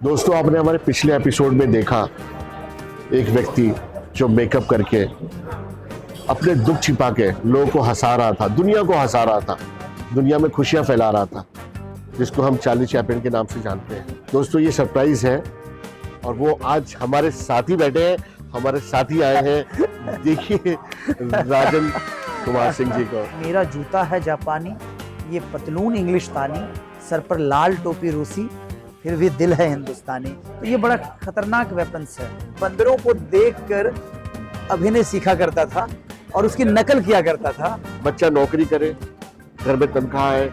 दोस्तों, आपने हमारे पिछले एपिसोड में देखा एक व्यक्ति जो मेकअप करके अपने दुख छिपा के लोगों को हंसा रहा था, दुनिया को हंसा रहा था, दुनिया में खुशियां फैला रहा था, जिसको हम चार्ली चैपलिन के नाम से जानते हैं। दोस्तों, ये सरप्राइज है और वो आज हमारे साथ ही बैठे हैं, हमारे साथ ही आए हैं। देखिए राजन कुमार सिंह जी को। मेरा जूता है जापानी, ये पतलून इंग्लिशतानी, सर पर लाल टोपी रूसी, फिर भी दिल है हिंदुस्तानी। तो ये बड़ा खतरनाक वेपन्स है। बंदरों को देखकर अभिनय सीखा करता था और उसकी नकल किया करता था। बच्चा नौकरी करे, घर में तनख्वाह है,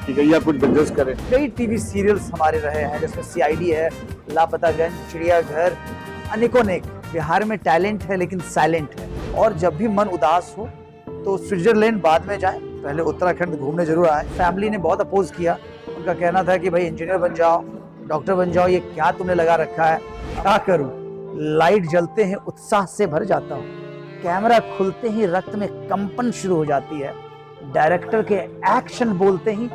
ठीक है, या कुछ बिजनेस करे। कई टीवी सीरियल्स हमारे रहे हैं, जिसमें सीआईडी है, लापतागंज, चिड़ियाघर, अनेकों अनेक। बिहार में टैलेंट है लेकिन साइलेंट है। और जब भी मन उदास हो तो स्विट्जरलैंड बाद में जाए, पहले उत्तराखंड घूमने जरूर आए। फैमिली ने बहुत अपोज किया। उनका कहना था कि भाई इंजीनियर बन जाओ, डॉक्टर बन जाओ, ये क्या तुमने लगा रखा है। क्या करूं, लाइट जलते ही उत्साह से भर जाता हूं, कैमरा खुलते ही रक्त में कंपन शुरू हो जाती है, डायरेक्टर के एक्शन बोलते ही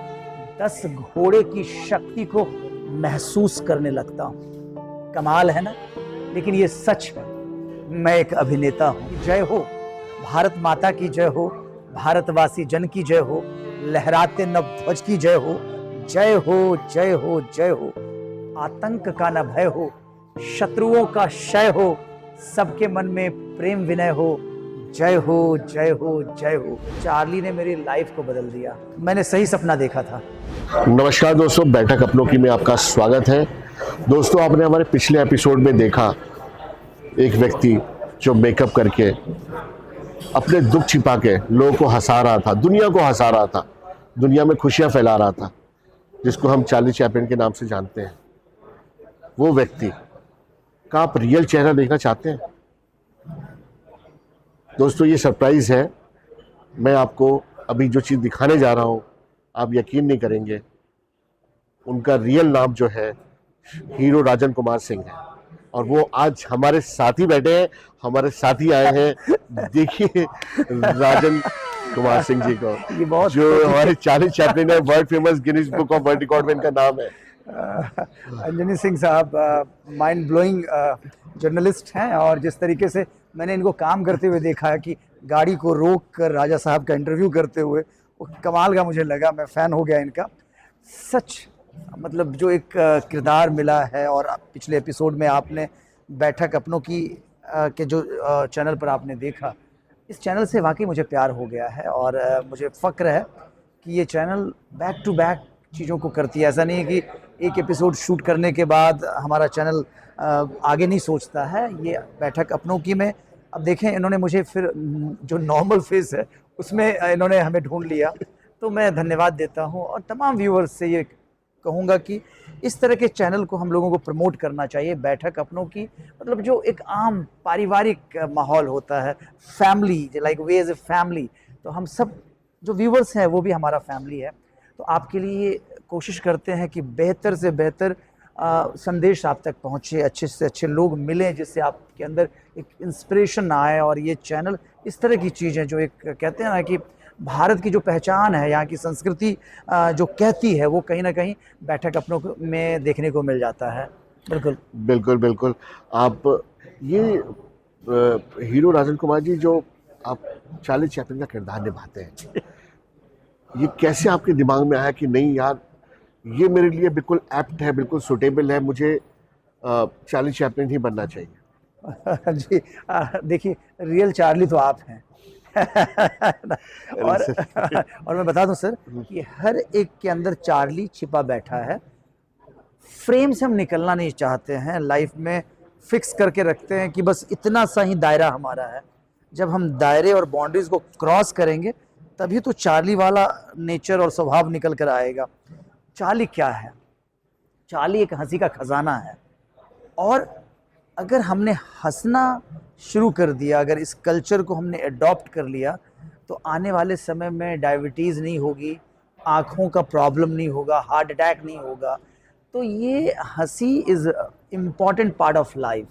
10 घोड़े की शक्ति को महसूस करने लगता हूं। कमाल है ना, लेकिन ये सच है, मैं एक अभिनेता हूं। जय हो भारत माता की, जय हो भारतवासी जन की, जय हो लहराते नव ध्वज की, जय हो, जय हो, जय हो, जय हो। आतंक का न भय हो, शत्रुओं का क्षय हो, सबके मन में प्रेम विनय हो, जय हो, जय हो, जय हो। चार्ली ने मेरी लाइफ को बदल दिया। मैंने सही सपना देखा था। नमस्कार दोस्तों, बैठक अपनों की में आपका स्वागत है। दोस्तों, आपने हमारे पिछले एपिसोड में देखा एक व्यक्ति जो मेकअप करके अपने दुख छिपा के लोगों को हंसा रहा था, दुनिया को हंसा रहा था, दुनिया में खुशियां फैला रहा था, जिसको हम चार्ली चैपलिन के नाम से जानते हैं। वो व्यक्ति का आप रियल चेहरा देखना चाहते हैं? दोस्तों, ये सरप्राइज है। मैं आपको अभी जो चीज़ दिखाने जा रहा हूँ, आप यकीन नहीं करेंगे। उनका रियल नाम जो है हीरो राजन कुमार सिंह है और वो आज हमारे साथ ही बैठे हैं, हमारे साथ ही आए हैं। देखिए राजन कुमार सिंह जी को, ये बहुत जो हमारे चार्ली चैपलिन है, world famous Guinness book of world record में इनका नाम है। अंजनी सिंह साहब माइंड ब्लोइंग जर्नलिस्ट हैं, और जिस तरीके से मैंने इनको काम करते हुए देखा है कि गाड़ी को रोक कर राजा साहब का इंटरव्यू करते हुए, वो कमाल का मुझे लगा। मैं फ़ैन हो गया इनका। सच मतलब जो एक किरदार मिला है, और पिछले एपिसोड में आपने बैठक अपनों की के जो चैनल पर आपने देखा, इस चैनल से वाकई मुझे प्यार हो गया है। और मुझे फ़क्र है कि ये चैनल बैक टू बैक चीज़ों को करती है। ऐसा नहीं है कि एक एपिसोड शूट करने के बाद हमारा चैनल आगे नहीं सोचता है। ये बैठक अपनों की में, अब देखें, इन्होंने मुझे फिर जो नॉर्मल फेस है उसमें इन्होंने हमें ढूंढ लिया। तो मैं धन्यवाद देता हूँ और तमाम व्यूअर्स से ये कहूँगा कि इस तरह के चैनल को हम लोगों को प्रमोट करना चाहिए। बैठक अपनों की मतलब जो एक आम पारिवारिक माहौल होता है, family, like we as a family, तो हम सब जो व्यूअर्स हैं वो भी हमारा फैमिली है। तो आपके लिए कोशिश करते हैं कि बेहतर से बेहतर संदेश आप तक पहुँचे, अच्छे से अच्छे लोग मिलें, जिससे आपके अंदर एक इंस्पिरेशन आए। और ये चैनल इस तरह की चीज़ है जो एक कहते हैं ना कि भारत की जो पहचान है, यहाँ की संस्कृति जो कहती है, वो कहीं ना कहीं बैठक अपनों में देखने को मिल जाता है। बिल्कुल बिल्कुल बिल्कुल। आप ये हीरो राजन कुमार जी, जो आप चार्ली चैपलिन का किरदार निभाते हैं, ये कैसे आपके दिमाग में आया कि नहीं यार, ये मेरे लिए बिल्कुल एप्ट है, बिल्कुल सुटेबल है, मुझे चार्ली चैपलिन ही बनना चाहिए? जी, देखिए, रियल चार्ली तो आप हैं। और और मैं बता दूं सर कि हर एक के अंदर चार्ली छिपा बैठा है। फ्रेम से हम निकलना नहीं चाहते हैं, लाइफ में फिक्स करके रखते हैं कि बस इतना सा ही दायरा हमारा है। जब हम दायरे और बाउंड्रीज को क्रॉस करेंगे तभी तो चार्ली वाला नेचर और स्वभाव निकल कर आएगा। चार्ली क्या है? चार्ली एक हंसी का खजाना है। और अगर हमने हंसना शुरू कर दिया, अगर इस कल्चर को हमने अडॉप्ट कर लिया, तो आने वाले समय में डायबिटीज़ नहीं होगी, आँखों का प्रॉब्लम नहीं होगा, हार्ट अटैक नहीं होगा। तो ये हंसी is important part of life.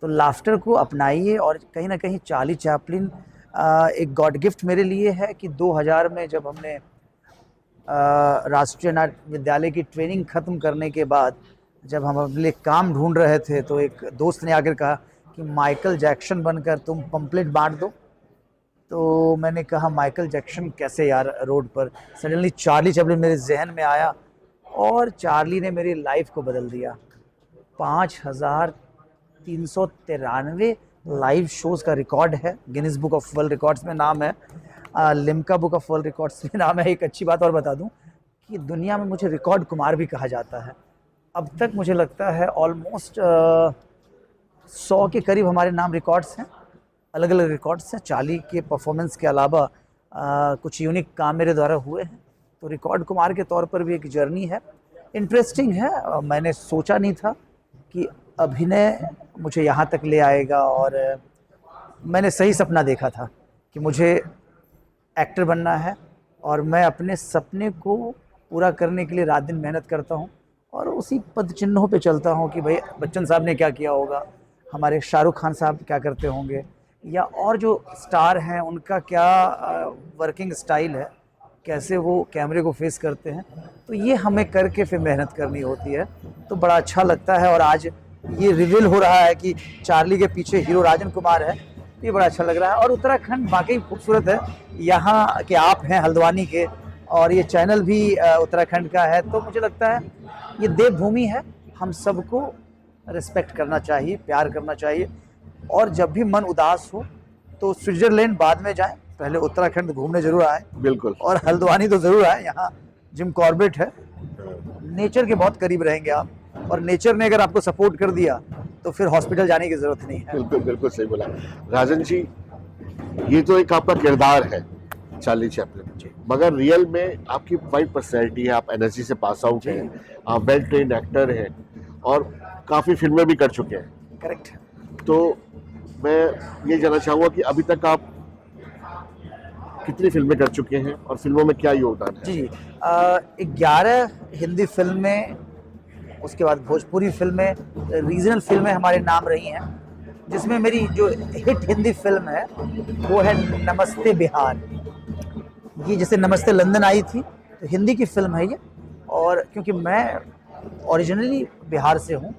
तो लाफ्टर को अपनाइए। और कहीं ना कहीं चार्ली चैपलिन एक गॉड गिफ्ट मेरे लिए है कि 2000 में जब हमने राष्ट्रीय नाट्य विद्यालय की ट्रेनिंग ख़त्म करने के बाद जब हम अपने लिए काम ढूंढ रहे थे तो एक दोस्त ने आकर कहा कि माइकल जैक्सन बनकर तुम पंपलेट बांट दो। तो मैंने कहा माइकल जैक्सन कैसे यार रोड पर। सडनली चार्ली चैपलिन मेरे जहन में आया और चार्ली ने मेरी लाइफ को बदल दिया। 5393 लाइव शोज़ का रिकॉर्ड है, Guinness book of world records में नाम है, Limca book of world records में नाम है। एक अच्छी बात और बता दूं कि दुनिया में मुझे रिकॉर्ड कुमार भी कहा जाता है। अब तक मुझे लगता है ऑलमोस्ट 100 के करीब हमारे नाम रिकॉर्ड्स हैं, अलग अलग रिकॉर्ड्स हैं। चार्ली के परफॉर्मेंस के अलावा कुछ यूनिक काम मेरे द्वारा हुए हैं। तो रिकॉर्ड कुमार के तौर पर भी एक जर्नी है, इंटरेस्टिंग है। मैंने सोचा नहीं था कि अभिनय मुझे यहाँ तक ले आएगा, और मैंने सही सपना देखा था कि मुझे एक्टर बनना है और मैं अपने सपने को पूरा करने के लिए रात दिन मेहनत करता हूँ और उसी पद चिन्हों पे चलता हूँ कि भाई बच्चन साहब ने क्या किया होगा, हमारे शाहरुख खान साहब क्या करते होंगे, या और जो स्टार हैं उनका क्या वर्किंग स्टाइल है, कैसे वो कैमरे को फेस करते हैं। तो ये हमें करके फिर मेहनत करनी होती है, तो बड़ा अच्छा लगता है। और आज ये रिवील हो रहा है कि चार्ली के पीछे हीरो राजन कुमार है, तो ये बड़ा अच्छा लग रहा है। और उत्तराखंड वाकई खूबसूरत है, यहाँ के आप हैं हल्द्वानी के और ये चैनल भी उत्तराखंड का है, तो मुझे लगता है ये देवभूमि है, हम सबको रिस्पेक्ट करना चाहिए, प्यार करना चाहिए। और जब भी मन उदास हो तो स्विट्जरलैंड बाद में जाएं, पहले उत्तराखंड घूमने जरूर आए। बिल्कुल। और हल्द्वानी तो जरूर आए, यहाँ जिम कॉर्बेट है, नेचर के बहुत करीब रहेंगे आप, और नेचर ने अगर आपको सपोर्ट कर दिया तो फिर हॉस्पिटल जाने की जरूरत नहीं है। बिल्कुल बिल्कुल सही बोला राजन जी। ये तो एक आपका किरदार है चार्ली चैपलिन, मगर रियल में आपकी वाइड पर्सनैलिटी है, आप एनएसजी से पास आउट हैं, आप वेल ट्रेन्ड एक्टर हैं और काफ़ी फिल्में भी कर चुके हैं। करेक्ट। तो मैं ये जानना चाहूँगा कि अभी तक आप कितनी फिल्में कर चुके हैं और फिल्मों में क्या योगदान है? जी 11 हिंदी फिल्में, उसके बाद भोजपुरी फिल्में, रीजनल फिल्में हमारे नाम रही हैं, जिसमें मेरी जो हिट हिंदी फिल्म है वो है नमस्ते बिहार। ये जैसे नमस्ते लंदन आई थी तो हिंदी की फिल्म है ये, और क्योंकि मैं ओरिजिनली बिहार से हूँ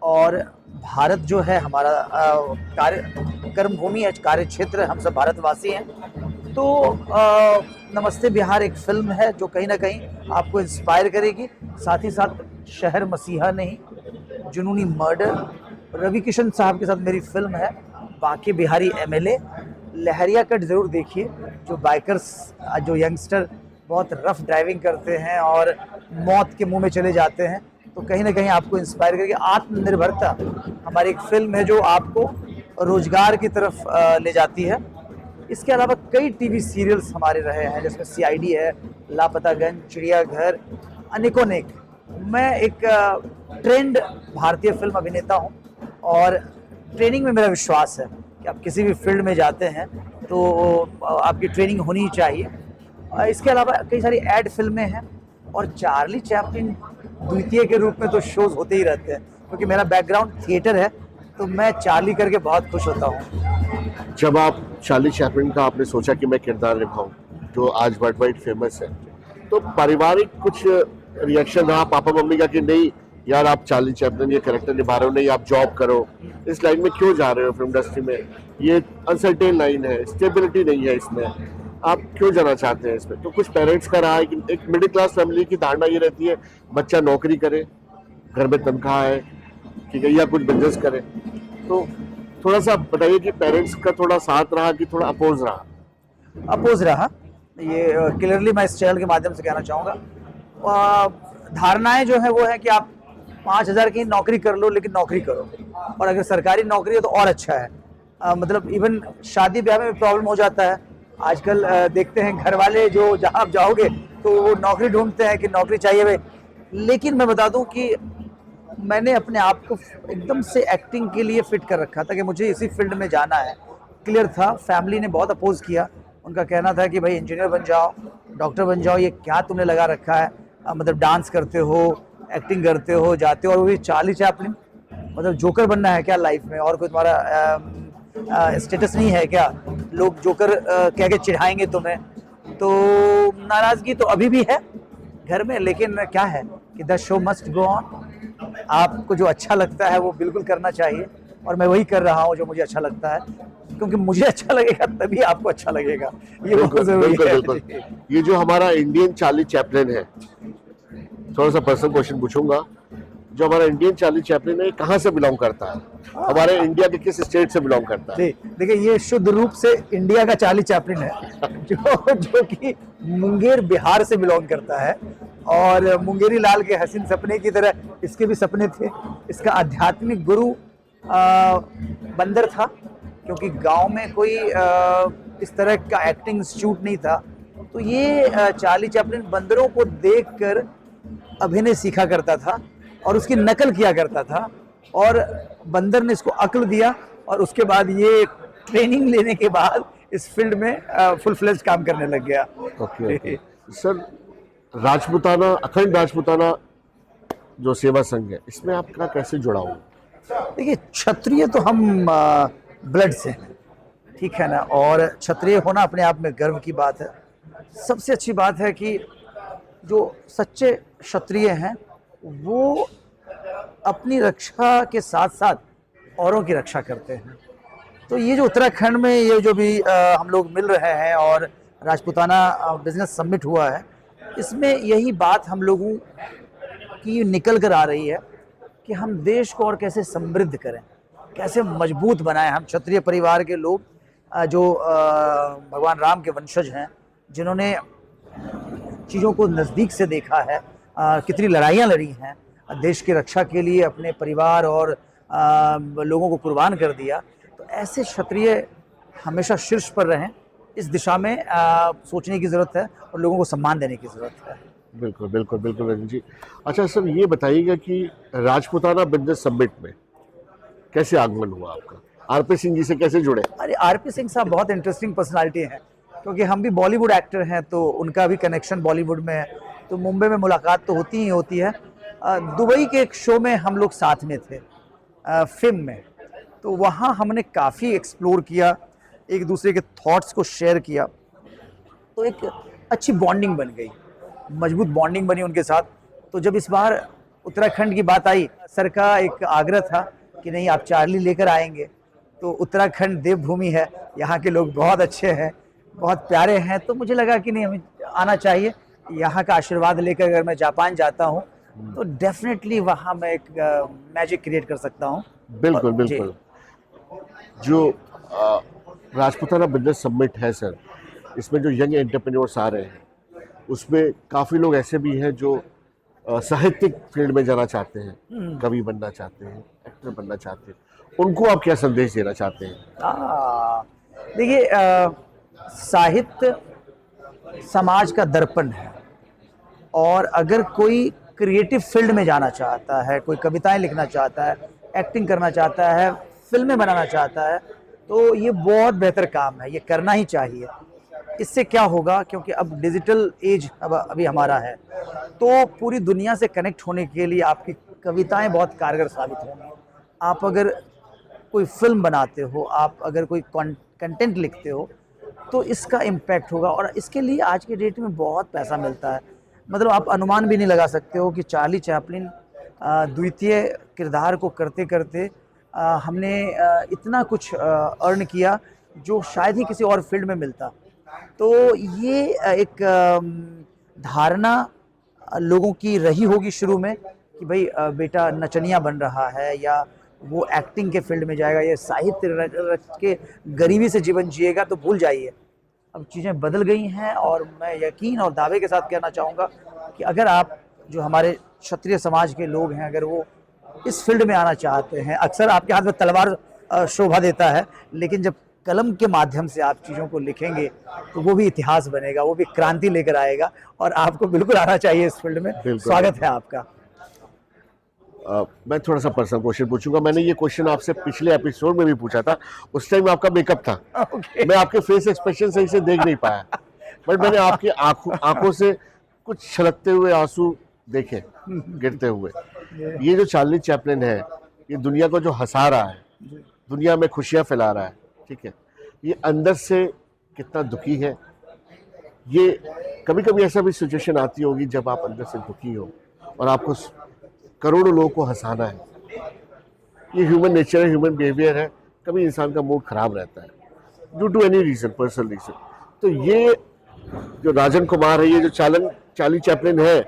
और भारत जो है हमारा कार्य कर्मभूमि है, कार्य क्षेत्र, हम सब भारतवासी हैं, तो नमस्ते बिहार एक फिल्म है जो कहीं ना कहीं आपको इंस्पायर करेगी। साथ ही साथ शहर मसीहा नहीं, जुनूनी मर्डर, रवि किशन साहब के साथ मेरी फिल्म है, बाकी बिहारी एमएलए, लहरिया कट ज़रूर देखिए, जो बाइकर्स, जो यंगस्टर बहुत रफ ड्राइविंग करते हैं और मौत के मुंह में चले जाते हैं, तो कहीं ना कहीं आपको इंस्पायर करेगी। आत्मनिर्भरता हमारी एक फिल्म है जो आपको रोजगार की तरफ ले जाती है। इसके अलावा कई टीवी सीरियल्स हमारे रहे हैं, जिसमें सीआईडी है, लापतागंज, चिड़ियाघर, अनेकों अनेक। मैं एक ट्रेंड भारतीय फिल्म अभिनेता हूं और ट्रेनिंग में मेरा विश्वास है कि आप किसी भी फील्ड में जाते हैं तो आपकी ट्रेनिंग होनी ही चाहिए। इसके अलावा कई सारी एड फिल्में हैं और चार्ली चैपलिन द्वितीय के रूप में तो शोज होते ही रहते हैं, क्योंकि मेरा बैकग्राउंड थिएटर है, तो मैं चार्ली करके बहुत खुश होता हूँ। जब आप चार्ली चैपलिन का आपने सोचा कि मैं किरदार निभाऊं जो आज वर्ल्ड वाइड फेमस है, तो पारिवारिक कुछ रिएक्शन रहा पापा मम्मी का कि नहीं यार आप चार्ली चैपलिन ये कैरेक्टर निभा रहे हो, नहीं आप जॉब करो, इस लाइन में क्यों जा रहे हो, फिल्म इंडस्ट्री में ये अनसर्टेन लाइन है, स्टेबिलिटी नहीं है इसमें, आप क्यों जाना चाहते हैं इसमें? तो कुछ पेरेंट्स का रहा है कि एक मिडिल क्लास फैमिली की धारणा ये रहती है बच्चा नौकरी करे, घर में तनख्वाह है, ठीक है, या कुछ बिजनेस करे। तो थोड़ा सा बताइए कि पेरेंट्स का थोड़ा साथ रहा कि थोड़ा अपोज रहा? अपोज रहा, ये क्लियरली मैं इस चैनल के माध्यम से कहना चाहूँगा। धारणाएं जो है वो है कि आप 5,000 की नौकरी कर लो, लेकिन नौकरी करो, और अगर सरकारी नौकरी है तो और अच्छा है। मतलब इवन शादी ब्याह में प्रॉब्लम हो जाता है आजकल। देखते हैं घर वाले जो जहाँ आप जाओगे तो वो नौकरी ढूंढते हैं कि नौकरी चाहिए भाई। लेकिन मैं बता दूं कि मैंने अपने आप को एकदम से एक्टिंग के लिए फिट कर रखा था कि मुझे इसी फील्ड में जाना है, क्लियर था। फैमिली ने बहुत अपोज किया, उनका कहना था कि भाई इंजीनियर बन जाओ, डॉक्टर बन जाओ, ये क्या तुमने लगा रखा है, मतलब डांस करते हो, एक्टिंग करते हो, जाते हो, और वो भी चार्ली चैपलिन, मतलब जोकर बनना है क्या लाइफ में, और कोई तुम्हारा स्टेटस नहीं है क्या, लोग जोकर कह के चिढ़ाएंगे तुम्हें। तो नाराज़गी तो अभी भी है घर में, लेकिन क्या है कि the show must go on. आपको जो अच्छा लगता है वो बिल्कुल करना चाहिए, और मैं वही कर रहा हूँ जो मुझे अच्छा लगता है, क्योंकि मुझे अच्छा लगेगा तभी आपको अच्छा लगेगा, ये बहुत बिल्कुल जरूरी बिल्कुल है। बिल्कुल। ये जो हमारा इंडियन चार्ली चैपलिन है, थोड़ा सा पर्सनल क्वेश्चन पूछूंगा, जो हमारा इंडियन चार्ली चैपलिन है, ये कहाँ से बिलोंग करता है? हमारे इंडिया के किस स्टेट से बिलोंग करता है? देखिए ये शुद्ध रूप से इंडिया का चार्ली चैपलिन है, जो कि मुंगेर बिहार से बिलोंग करता है, और मुंगेरी लाल के हसीन सपने की तरह इसके भी सपने थे। इसका आध्यात्मिक गुरु बंदर था, क्योंकि गांव में कोई इस तरह का एक्टिंग इंस्टीट्यूट नहीं था, तो ये चार्ली चैपलिन बंदरों को देखकर अभिनय सीखा करता था और उसकी नकल किया करता था, और बंदर ने इसको अक्ल दिया, और उसके बाद ये ट्रेनिंग लेने के बाद इस फील्ड में फुल फ्लेज काम करने लग गया। ओके सर, राजपूताना, अखंड राजपूताना जो सेवा संघ है, इसमें आपका कैसे जुड़ाव है? देखिए क्षत्रिय तो हम ब्लड से हैं, ठीक है ना, और क्षत्रिय होना अपने आप में गर्व की बात है। सबसे अच्छी बात है कि जो सच्चे क्षत्रिय हैं वो अपनी रक्षा के साथ साथ औरों की रक्षा करते हैं। तो ये जो उत्तराखंड में ये जो भी हम लोग मिल रहे हैं और राजपूताना बिजनेस समिट हुआ है, इसमें यही बात हम लोगों की निकल कर आ रही है कि हम देश को और कैसे समृद्ध करें, कैसे मजबूत बनाएं। हम क्षत्रिय परिवार के लोग जो भगवान राम के वंशज हैं, जिन्होंने चीज़ों को नज़दीक से देखा है, कितनी लड़ाइयाँ लड़ी हैं देश की रक्षा के लिए, अपने परिवार और लोगों को कुर्बान कर दिया। तो ऐसे क्षत्रिय हमेशा शीर्ष पर रहें, इस दिशा में सोचने की ज़रूरत है और लोगों को सम्मान देने की ज़रूरत है। बिल्कुल बिल्कुल बिल्कुल रंजन जी। अच्छा सर, ये बताइएगा कि राजपूताना बिजनेस समिट में कैसे आगमन हुआ आपका? आरपी सिंह जी से कैसे जुड़े? अरे आरपी सिंह साहब बहुत इंटरेस्टिंग पर्सनालिटी हैं, क्योंकि हम भी बॉलीवुड एक्टर हैं, तो उनका भी कनेक्शन बॉलीवुड में है, तो मुंबई में मुलाकात तो होती ही होती है। दुबई के एक शो में हम लोग साथ में थे, फिल्म में, तो वहाँ हमने काफ़ी एक्सप्लोर किया, एक दूसरे के थॉट्स को शेयर किया, तो एक अच्छी बॉन्डिंग बन गई, मजबूत बॉन्डिंग बनी उनके साथ। तो जब इस बार उत्तराखंड की बात आई, सर का एक आग्रह था कि नहीं आप चार्ली लेकर आएंगे, तो उत्तराखंड देवभूमि है, यहाँ के लोग बहुत अच्छे हैं, बहुत प्यारे हैं, तो मुझे लगा कि नहीं हमें आना चाहिए। यहाँ का आशीर्वाद लेकर अगर मैं जापान जाता हूँ तो डेफिनेटली वहाँ मैं एक मैजिक क्रिएट कर सकता हूँ। बिल्कुल बिल्कुल। जो राजपूताना बिजनेस समिट है सर, इसमें जो यंग एंटरप्रेन्योर्स आ रहे हैं, उसमें काफ़ी लोग ऐसे भी हैं जो साहित्यिक फील्ड में जाना चाहते हैं, कवि बनना चाहते हैं, एक्टर बनना चाहते हैं, उनको आप क्या संदेश देना चाहते हैं? देखिए साहित्य समाज का दर्पण है, और अगर कोई क्रिएटिव फील्ड में जाना चाहता है, कोई कविताएं लिखना चाहता है, एक्टिंग करना चाहता है, फिल्में बनाना चाहता है, तो ये बहुत बेहतर काम है, ये करना ही चाहिए। इससे क्या होगा, क्योंकि अब डिजिटल एज अभी हमारा है, तो पूरी दुनिया से कनेक्ट होने के लिए आपकी कविताएं बहुत कारगर साबित होंगी। आप अगर कोई फिल्म बनाते हो, आप अगर कोई कंटेंट लिखते हो, तो इसका इम्पैक्ट होगा, और इसके लिए आज के डेट में बहुत पैसा मिलता है। मतलब आप अनुमान भी नहीं लगा सकते हो कि चार्ली चैपलिन द्वितीय किरदार को करते करते हमने इतना कुछ अर्न किया जो शायद ही किसी और फील्ड में मिलता। तो ये एक धारणा लोगों की रही होगी शुरू में कि भाई बेटा नचनिया बन रहा है, या वो एक्टिंग के फील्ड में जाएगा, या साहित्य रच के गरीबी से जीवन जिएगा, तो भूल जाइए, अब चीज़ें बदल गई हैं। और मैं यकीन और दावे के साथ कहना चाहूँगा कि अगर आप जो हमारे क्षत्रिय समाज के लोग हैं, अगर वो इस फील्ड में आना चाहते हैं, अक्सर आपके हाथ में तलवार शोभा देता है, लेकिन जब कलम के माध्यम से आप चीज़ों को लिखेंगे तो वो भी इतिहास बनेगा, वो भी क्रांति लेकर आएगा, और आपको बिल्कुल आना चाहिए इस फील्ड में। स्वागत है आपका। मैं थोड़ा सा पर्सनल क्वेश्चन पूछूंगा। मैंने ये क्वेश्चन आपसे पिछले एपिसोड में भी पूछा था, उस टाइम आपका मेकअप था। मैं आपके फेस एक्सप्रेशन सही से देख नहीं पाया, बट मैंने आपकी आंखों से कुछ छलकते हुए आंसू देखे गिरते हुए। ये जो चार्ली चैपलिन है, ये दुनिया को जो हंसा रहा है, दुनिया में खुशियां फैला रहा है, ठीक है, ये अंदर से कितना दुखी है। ये कभी कभी ऐसा भी सिचुएशन आती होगी जब आप अंदर से दुखी हो और आपको करोड़ों लोगों को हंसाना है। ये ह्यूमन नेचर है, ह्यूमन बिहेवियर है। कभी इंसान का मूड खराब रहता है due to any reason, personal reason. तो ये जो राजन कुमार है, ये जो चार्ली चैपलिन है,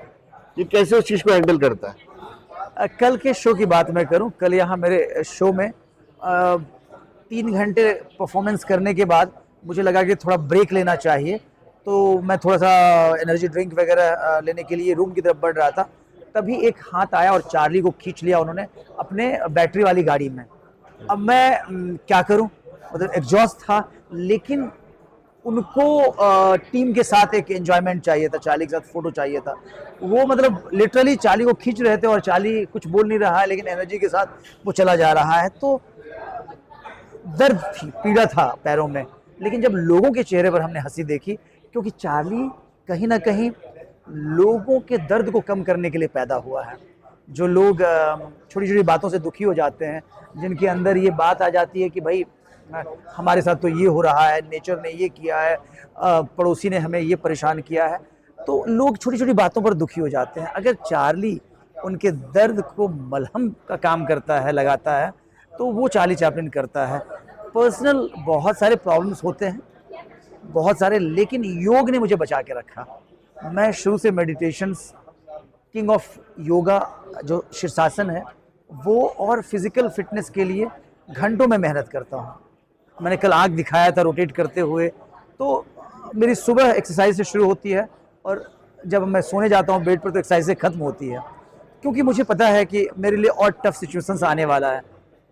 ये कैसे उस चीज को हैंडल करता है? कल के शो की बात मैं करूं, कल यहाँ मेरे शो में 3 घंटे परफॉर्मेंस करने के बाद मुझे लगा कि थोड़ा ब्रेक लेना चाहिए, तो मैं थोड़ा सा एनर्जी ड्रिंक वगैरह लेने के लिए रूम की तरफ बढ़ रहा था। तभी एक हाथ आया और चार्ली को खींच लिया उन्होंने अपने बैटरी वाली गाड़ी में। अब मैं क्या करूं, मतलब एग्जॉस्ट था, लेकिन उनको टीम के साथ एक एंजॉयमेंट चाहिए था, चार्ली के साथ फोटो चाहिए था। वो मतलब लिटरली चार्ली को खींच रहे थे और चार्ली कुछ बोल नहीं रहा है, लेकिन एनर्जी के साथ वो चला जा रहा है। तो दर्द थी, पीड़ा था पैरों में, लेकिन जब लोगों के चेहरे पर हमने हंसी देखी, क्योंकि चार्ली कहीं ना कहीं लोगों के दर्द को कम करने के लिए पैदा हुआ है। जो लोग छोटी छोटी बातों से दुखी हो जाते हैं, जिनके अंदर ये बात आ जाती है कि भाई हमारे साथ तो ये हो रहा है, नेचर ने ये किया है, पड़ोसी ने हमें ये परेशान किया है, तो लोग छोटी छोटी बातों पर दुखी हो जाते हैं। अगर चार्ली उनके दर्द को मलहम का काम करता है, लगाता है, तो वो चार्ली चैपलिन करता है। पर्सनल बहुत सारे प्रॉब्लम्स होते हैं, बहुत सारे, लेकिन योग ने मुझे बचा के रखा। मैं शुरू से मेडिटेशंस, किंग ऑफ योगा जो शीर्षासन है वो, और फिजिकल फिटनेस के लिए घंटों में मेहनत करता हूँ। मैंने कल आँख दिखाया था रोटेट करते हुए। तो मेरी सुबह एक्सरसाइज से शुरू होती है और जब मैं सोने जाता हूँ बेड पर तो एक्सरसाइज से ख़त्म होती है, क्योंकि मुझे पता है कि मेरे लिए और टफ सिचुएशंस आने वाला है।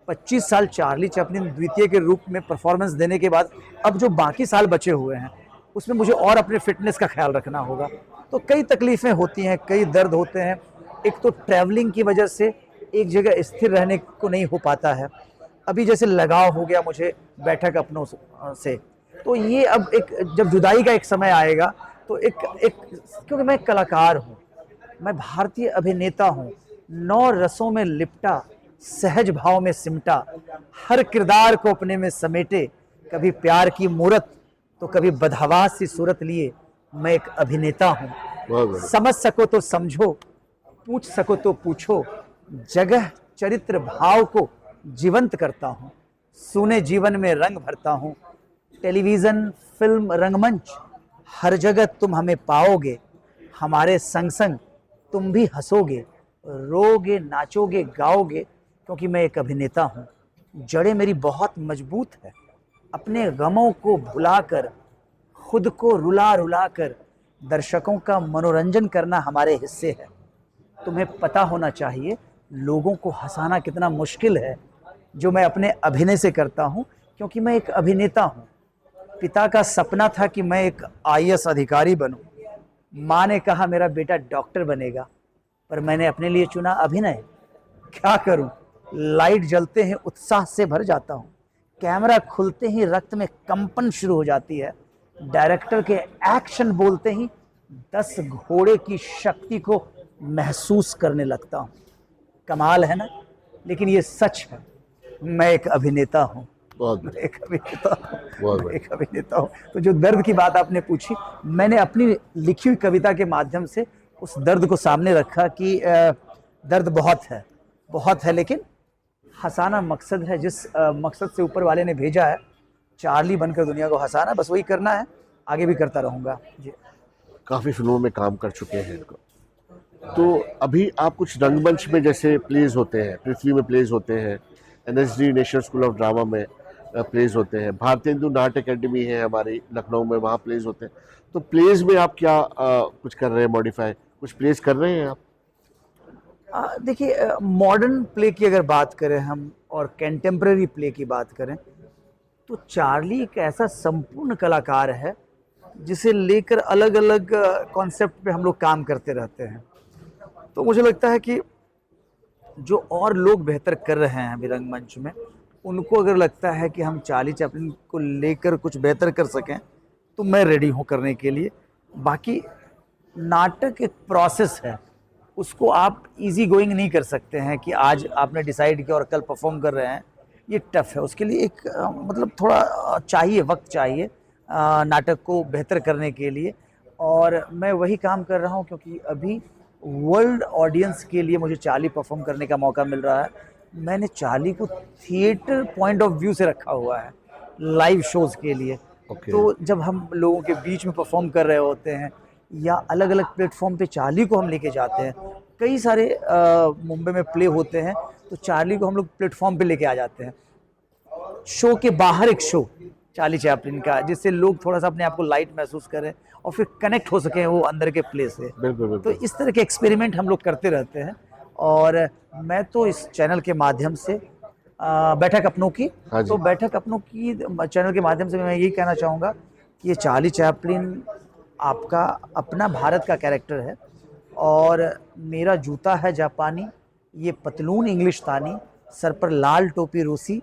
25 साल चार्ली चैपलिन द्वितीय के रूप में परफॉर्मेंस देने के बाद अब जो बाकी साल बचे हुए हैं उसमें मुझे और अपने फिटनेस का ख्याल रखना होगा। तो कई तकलीफ़ें होती हैं, कई दर्द होते हैं। एक तो ट्रैवलिंग की वजह से एक जगह स्थिर रहने को नहीं हो पाता है। अभी जैसे लगाव हो गया मुझे बैठक अपनों से, तो ये अब एक जब जुदाई का एक समय आएगा तो एक क्योंकि मैं कलाकार हूँ, मैं भारतीय अभिनेता हूँ, 9 रसों में लिपटा, सहज भाव में सिमटा, हर किरदार को अपने में समेटे, कभी प्यार की मूरत तो कभी बदहवास सी सूरत लिए मैं एक अभिनेता हूँ। समझ सको तो समझो, पूछ सको तो पूछो, जगह चरित्र भाव को जीवंत करता हूँ, सुने जीवन में रंग भरता हूँ। टेलीविज़न, फिल्म, रंगमंच, हर जगह तुम हमें पाओगे, हमारे संग संग तुम भी हंसोगे, रोगे, नाचोगे, गाओगे, क्योंकि मैं एक अभिनेता हूँ। जड़ें मेरी बहुत मजबूत है, अपने गमों को भुलाकर, खुद को रुला रुला कर दर्शकों का मनोरंजन करना हमारे हिस्से है। तुम्हें पता होना चाहिए लोगों को हंसाना कितना मुश्किल है, जो मैं अपने अभिनय से करता हूँ, क्योंकि मैं एक अभिनेता हूँ। पिता का सपना था कि मैं एक IAS अधिकारी बनूं। माँ ने कहा मेरा बेटा डॉक्टर बनेगा, पर मैंने अपने लिए चुना अभिनय। क्या करूं, लाइट जलते ही उत्साह से भर जाता हूं, कैमरा खुलते ही रक्त में कंपन शुरू हो जाती है, डायरेक्टर के एक्शन बोलते ही 10 घोड़े की शक्ति को महसूस करने लगता हूं। कमाल है ना, लेकिन ये सच है, मैं एक अभिनेता हूं। एक अभिनेता हूं। तो जो दर्द की बात आपने पूछी, मैंने अपनी लिखी हुई कविता के माध्यम से उस दर्द को सामने रखा कि दर्द बहुत है, लेकिन हंसाना मकसद है। जिस मकसद से ऊपर वाले ने भेजा है, चार्ली बनकर दुनिया को हंसाना, बस वही करना है, आगे भी करता रहूँगा जी। काफ़ी फिल्मों में काम कर चुके हैं इनको, तो अभी आप कुछ रंगमंच में जैसे प्लेज होते हैं, पृथ्वी में प्लेज होते हैं, NSD national school of drama में प्लेज होते हैं, भारतीय हिंदू नाट्य अकेडमी है हमारी लखनऊ में, वहाँ प्लेज होते हैं। तो प्लेज में आप क्या कुछ कर रहे हैं, मॉडिफाई कुछ प्लेज कर रहे हैं आप? देखिए, मॉडर्न प्ले की अगर बात करें हम और कंटेम्प्रेरी प्ले की बात करें, तो चार्ली एक ऐसा संपूर्ण कलाकार है जिसे लेकर अलग अलग कॉन्सेप्ट पे हम लोग काम करते रहते हैं। तो मुझे लगता है कि जो और लोग बेहतर कर रहे हैं अभी रंगमंच में, उनको अगर लगता है कि हम चार्ली चैपलिन को लेकर कुछ बेहतर कर सकें, तो मैं रेडी हूँ करने के लिए। बाकी नाटक एक प्रोसेस है, उसको आप इजी गोइंग नहीं कर सकते हैं कि आज आपने डिसाइड किया और कल परफॉर्म कर रहे हैं। ये टफ है, उसके लिए एक मतलब थोड़ा चाहिए, वक्त चाहिए नाटक को बेहतर करने के लिए। और मैं वही काम कर रहा हूँ, क्योंकि अभी वर्ल्ड ऑडियंस के लिए मुझे चार्ली परफॉर्म करने का मौका मिल रहा है। मैंने चार्ली को थिएटर पॉइंट ऑफ व्यू से रखा हुआ है लाइव शोज़ के लिए। ओके। तो जब हम लोगों के बीच में परफॉर्म कर रहे होते हैं या अलग अलग प्लेटफॉर्म पे चार्ली को हम लेके जाते हैं, कई सारे मुंबई में प्ले होते हैं तो चार्ली को हम लोग प्लेटफॉर्म पे लेके आ जाते हैं, शो के बाहर एक शो चार्ली चैपलिन का, जिससे लोग थोड़ा सा अपने आप को लाइट महसूस करें और फिर कनेक्ट हो सकें वो अंदर के प्ले से। बिल्कुल तो बिल्कुल। इस तरह के एक्सपेरिमेंट हम लोग करते रहते हैं और मैं तो इस चैनल के माध्यम से बैठक अपनों की, हाँ जी। तो बैठक अपनों की चैनल के माध्यम से मैं यही कहना चाहूँगा कि ये चार्ली चैपलिन आपका अपना भारत का कैरेक्टर है और मेरा जूता है जापानी, ये पतलून इंग्लिशतानी, सर पर लाल टोपी रूसी,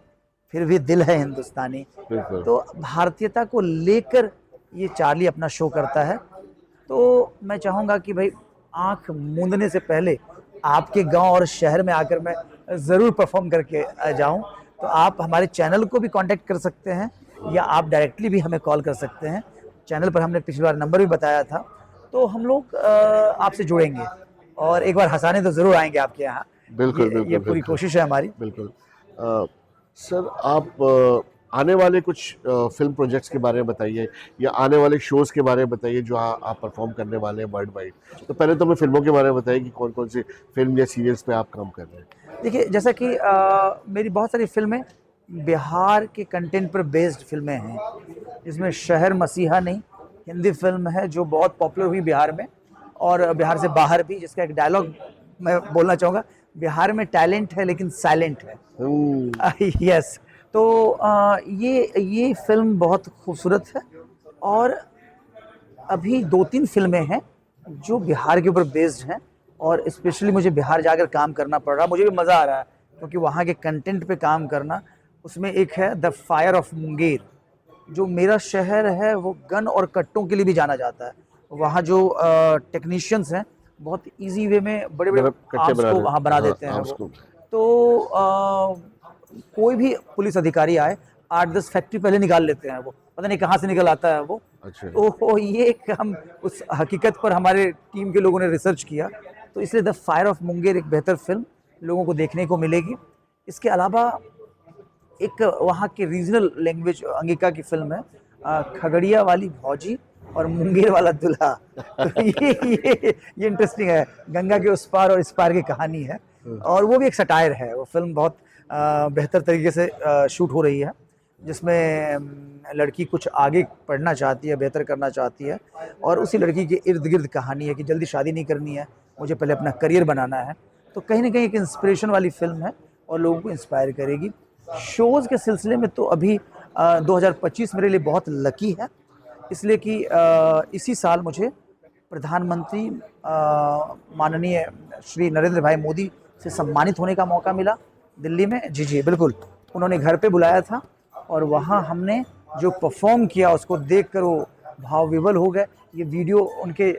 फिर भी दिल है हिंदुस्तानी। बिल्कुल। तो भारतीयता को लेकर ये चार्ली अपना शो करता है। तो मैं चाहूँगा कि भाई आँख मूंदने से पहले आपके गांव और शहर में आकर मैं ज़रूर परफॉर्म करके जाऊं। तो आप हमारे चैनल को भी कांटेक्ट कर सकते हैं या आप डायरेक्टली भी हमें कॉल कर सकते हैं। चैनल पर हमने पिछली बार नंबर भी बताया था, तो हम लोग आपसे जुड़ेंगे और एक बार हंसाने तो ज़रूर आएंगे आपके यहाँ। बिल्कुल ये बिल्कुल पूरी बिल्कुल कोशिश है हमारी। बिल्कुल। सर, आप आने वाले कुछ फिल्म प्रोजेक्ट्स के बारे में बताइए या आने वाले शोज़ के बारे में बताइए जो आप परफॉर्म करने वाले हैं वर्ल्ड वाइड। तो पहले तो हमें फिल्मों के बारे में बताइए कि कौन कौन सी फिल्म या सीरियल्स पे आप काम कर रहे हैं। देखिए, जैसा कि मेरी बहुत सारी फिल्में बिहार के कंटेंट पर बेस्ड फिल्में हैं, जिसमें शहर मसीहा नहीं हिंदी फिल्म है जो बहुत पॉपुलर हुई बिहार में और बिहार से बाहर भी, जिसका एक डायलॉग मैं बोलना चाहूँगा, बिहार में टैलेंट है लेकिन साइलेंट है। यस। तो ये फिल्म बहुत खूबसूरत है और अभी 2-3 फिल्में हैं जो बिहार के ऊपर बेस्ड हैं और स्पेशली मुझे बिहार जाकर काम करना पड़ रहा है। मुझे भी मज़ा आ रहा है क्योंकि वहाँ के कंटेंट पे काम करना। उसमें एक है द फायर ऑफ मुंगेर, जो मेरा शहर है वो गन और कट्टों के लिए भी जाना जाता है। वहाँ जो टेक्नीशियंस हैं बहुत इजी वे में बड़े बड़े मतलब कट्टे आर्म्स बना को रहे। वहाँ बना हाँ, देते हैं आर्म्स वो। को। तो कोई भी पुलिस अधिकारी आए 8-10 फैक्ट्री पहले निकाल लेते हैं, वो पता नहीं कहाँ से निकल आता है वो। अच्छा। तो ये एक हम उस हकीकत पर हमारे टीम के लोगों ने रिसर्च किया, तो इसलिए द फायर ऑफ मुंगेर एक बेहतर फिल्म लोगों को देखने को मिलेगी। इसके अलावा एक वहाँ के रीजनल लैंग्वेज अंगिका की फिल्म है खगड़िया वाली भौजी और मुंगेर वाला दूल्हा। तो ये इंटरेस्टिंग है, गंगा के उस पार और इस पार की कहानी है और वो भी एक सटायर है। वो फिल्म बहुत बेहतर तरीके से शूट हो रही है, जिसमें लड़की कुछ आगे पढ़ना चाहती है, बेहतर करना चाहती है और उसी लड़की के इर्द गिर्द कहानी है कि जल्दी शादी नहीं करनी है, मुझे पहले अपना करियर बनाना है। तो कहीं ना कहीं एक इंस्पिरेशन वाली फिल्म है और लोगों को इंस्पायर करेगी। शोज़ के सिलसिले में तो अभी 2025 मेरे लिए बहुत लकी है, इसलिए कि इसी साल मुझे प्रधानमंत्री माननीय श्री नरेंद्र भाई मोदी से सम्मानित होने का मौका मिला दिल्ली में। जी जी बिल्कुल, उन्होंने घर पे बुलाया था और वहाँ हमने जो परफॉर्म किया उसको देखकर वो भाव विवल हो गए। ये वीडियो उनके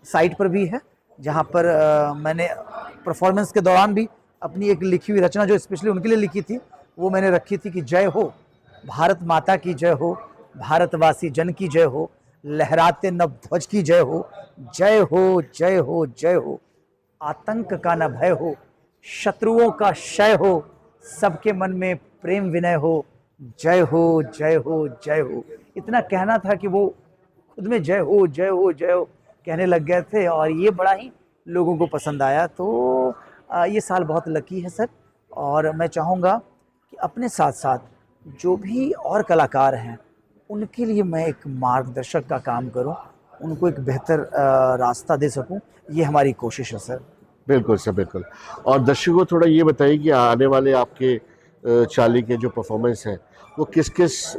साइट पर भी है, जहाँ पर मैंने परफॉर्मेंस के दौरान भी अपनी एक लिखी हुई रचना जो स्पेशली उनके लिए लिखी थी वो मैंने रखी थी कि जय हो भारत माता की जय हो, भारतवासी जन की जय हो, लहराते नव ध्वज की जय हो, जय हो जय हो जय हो, आतंक का न भय हो, शत्रुओं का क्षय हो, सबके मन में प्रेम विनय हो, जय हो जय हो जय हो। इतना कहना था कि वो खुद में जय हो जय हो जय हो कहने लग गए थे और ये बड़ा ही लोगों को पसंद आया। तो ये साल बहुत लकी है सर, और मैं चाहूँगा कि अपने साथ साथ जो भी और कलाकार हैं उनके लिए मैं एक मार्गदर्शक का काम करूं, उनको एक बेहतर रास्ता दे सकूं, ये हमारी कोशिश है सर। बिल्कुल सर, बिल्कुल। और दर्शकों को थोड़ा ये बताइए कि आने वाले आपके चार्ली के जो परफॉर्मेंस हैं वो किस किस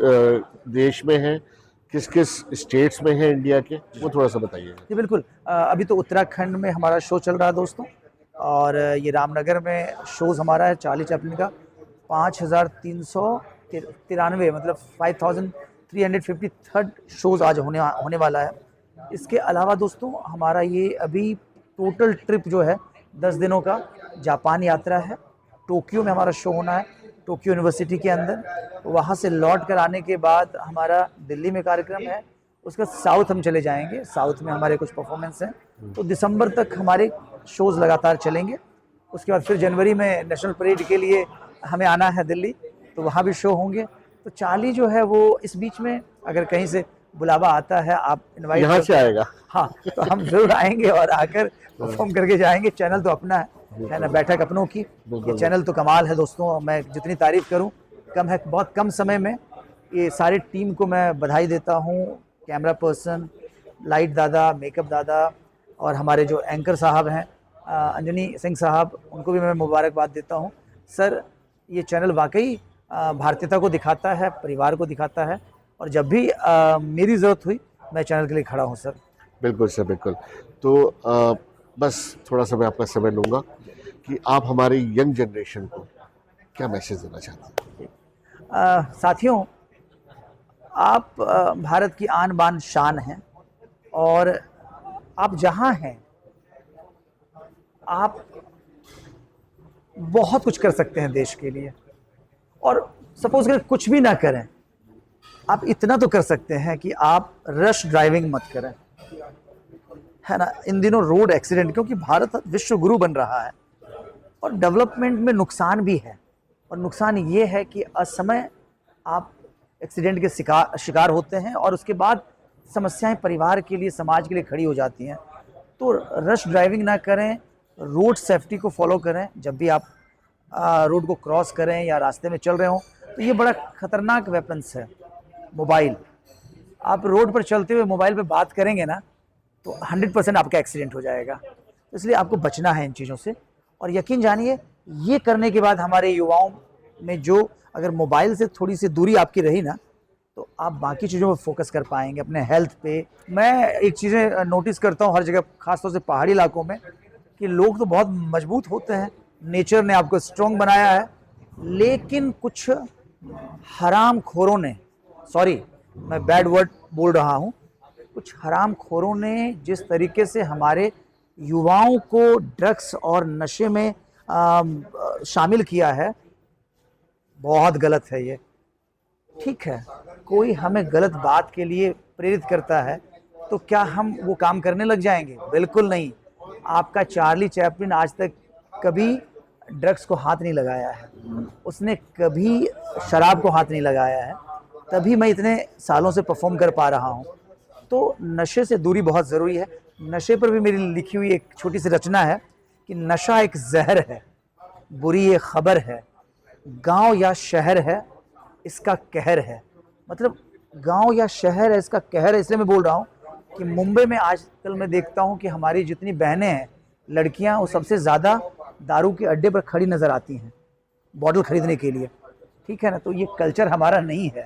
देश में हैं, किस किस स्टेट्स में हैं इंडिया के, वो थोड़ा सा बताइए। जी बिल्कुल, अभी तो उत्तराखंड में हमारा शो चल रहा है दोस्तों, और ये रामनगर में शोज़ हमारा है चार्ली चैपलिन का 5393 मतलब 5353 शोज़ आज होने वाला है। इसके अलावा दोस्तों हमारा ये अभी टोटल ट्रिप जो है 10 दिनों का जापान यात्रा है। टोक्यो में हमारा शो होना है, टोक्यो यूनिवर्सिटी के अंदर। वहाँ से लौट कर आने के बाद हमारा दिल्ली में कार्यक्रम है, उसके साउथ हम चले जाएंगे। साउथ में हमारे कुछ परफॉर्मेंस हैं तो दिसंबर तक हमारे शोज़ लगातार चलेंगे। उसके बाद फिर जनवरी में नेशनल परेड के लिए हमें आना है दिल्ली, तो वहाँ भी शो होंगे। तो चार्ली जो है वो इस बीच में अगर कहीं से बुलावा आता है, आप इनवाइट यहाँ से आएगा। हाँ, तो हम जरूर आएंगे और आकर परफॉर्म करके जाएंगे। चैनल तो अपना है ना, बैठक अपनों की। ये चैनल तो कमाल है दोस्तों, मैं जितनी तारीफ करूं कम है। बहुत कम समय में ये सारी टीम को मैं बधाई देता हूं, कैमरा पर्सन, लाइट दादा, मेकअप दादा और हमारे जो एंकर साहब हैं अंजनी सिंह साहब, उनको भी मैं मुबारकबाद देता हूं। सर, ये चैनल वाकई भारतीयता को दिखाता है, परिवार को दिखाता है, और जब भी मेरी ज़रूरत हुई मैं चैनल के लिए खड़ा हूं सर। बिल्कुल सर, बिल्कुल। तो बस थोड़ा सा मैं आपका समय लूँगा कि आप हमारी यंग जनरेशन को क्या मैसेज देना चाहते हैं? साथियों, आप भारत की आन बान शान हैं, और आप जहाँ हैं आप बहुत कुछ कर सकते हैं देश के लिए। और सपोज अगर कुछ भी ना करें, आप इतना तो कर सकते हैं कि आप रश ड्राइविंग मत करें, है ना। इन दिनों रोड एक्सीडेंट, क्योंकि भारत विश्व गुरु बन रहा है और डेवलपमेंट में नुकसान भी है, और नुकसान ये है कि असमय आप एक्सीडेंट के शिकार होते हैं और उसके बाद समस्याएं परिवार के लिए, समाज के लिए खड़ी हो जाती हैं। तो रश ड्राइविंग ना करें, रोड सेफ्टी को फॉलो करें। जब भी आप रोड को क्रॉस करें या रास्ते में चल रहे हों, तो ये बड़ा खतरनाक वेपन्स है मोबाइल। आप रोड पर चलते हुए मोबाइल पे बात करेंगे ना, तो 100% आपका एक्सीडेंट हो जाएगा। इसलिए आपको बचना है इन चीज़ों से। और यकीन जानिए, ये करने के बाद हमारे युवाओं में जो अगर मोबाइल से थोड़ी सी दूरी आपकी रही ना, तो आप बाकी चीज़ों पर फोकस कर पाएंगे, अपने हेल्थ पे। मैं एक चीज़ें नोटिस करता हूँ हर जगह, खासतौर से पहाड़ी इलाकों में, कि लोग तो बहुत मजबूत होते हैं, नेचर ने आपको स्ट्रॉन्ग बनाया है, लेकिन कुछ हराम खोरों ने, सॉरी मैं बैड वर्ड बोल रहा हूँ, कुछ हराम खोरों ने जिस तरीके से हमारे युवाओं को ड्रग्स और नशे में शामिल किया है, बहुत गलत है ये। ठीक है, कोई हमें गलत बात के लिए प्रेरित करता है तो क्या हम वो काम करने लग जाएंगे? बिल्कुल नहीं। आपका चार्ली चैपलिन आज तक कभी ड्रग्स को हाथ नहीं लगाया है, उसने कभी शराब को हाथ नहीं लगाया है, तभी मैं इतने सालों से परफॉर्म कर पा रहा हूँ। तो नशे से दूरी बहुत ज़रूरी है। नशे पर भी मेरी लिखी हुई एक छोटी सी रचना है कि नशा एक जहर है, बुरी ये खबर है, गांव या शहर है इसका कहर है। मतलब गांव या शहर है इसका कहर है, इसलिए मैं बोल रहा हूँ कि मुंबई में आजकल मैं देखता हूँ कि हमारी जितनी बहनें हैं, लड़कियाँ, वो सबसे ज़्यादा दारू के अड्डे पर खड़ी नज़र आती हैं बॉटल खरीदने के लिए। ठीक है ना, तो ये कल्चर हमारा नहीं है,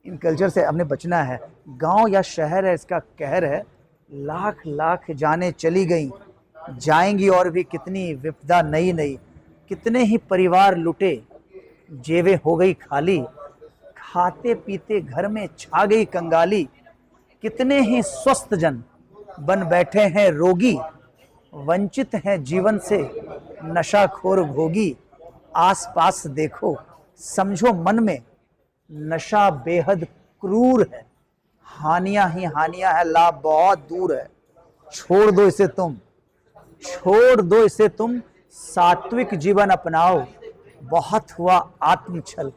इन कल्चर से हमने बचना है। गांव या शहर है इसका कहर है, लाख लाख जाने चली गई, जाएंगी और भी कितनी विपदा नई नई, कितने ही परिवार लुटे, जेबें हो गई खाली, खाते पीते घर में छा गई कंगाली, कितने ही स्वस्थ जन बन बैठे हैं रोगी, वंचित हैं जीवन से नशाखोर भोगी। आस पास देखो समझो मन में, नशा बेहद क्रूर है, हानियां ही हानियां है, लाभ बहुत दूर है। छोड़ दो इसे तुम, छोड़ दो इसे तुम, सात्विक जीवन अपनाओ, बहुत हुआ आत्मछल,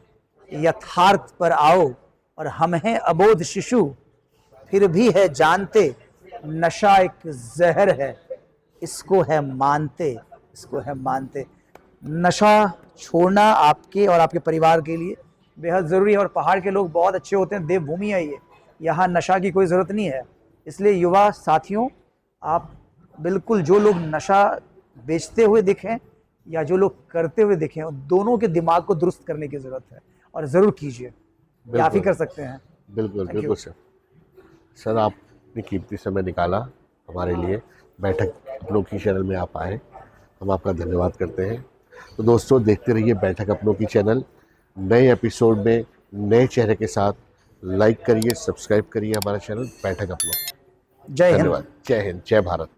यथार्थ पर आओ। और हम हैं अबोध शिशु, फिर भी है जानते, नशा एक जहर है, इसको है मानते, इसको है मानते। नशा छोड़ना आपके और आपके परिवार के लिए बेहद ज़रूरी है। और पहाड़ के लोग बहुत अच्छे होते हैं, देवभूमि है ये, यहाँ नशा की कोई ज़रूरत नहीं है। इसलिए युवा साथियों, आप बिल्कुल, जो लोग नशा बेचते हुए दिखें या जो लोग करते हुए दिखें, दोनों के दिमाग को दुरुस्त करने की ज़रूरत है, और ज़रूर कीजिए, ये आप ही कर सकते हैं। बिल्कुल बिल्कुल सर। सर, आपने कीमती समय निकाला हमारे लिए, बैठक अपनों की चैनल में आप आए, हम आपका धन्यवाद करते हैं। तो दोस्तों, देखते रहिए बैठक अपनों की चैनल। नए एपिसोड में नए चेहरे के साथ लाइक करिए, सब्सक्राइब करिए हमारा चैनल बैठक अपनों। जय हिंद। धन्यवाद। जय हिंद, जय भारत।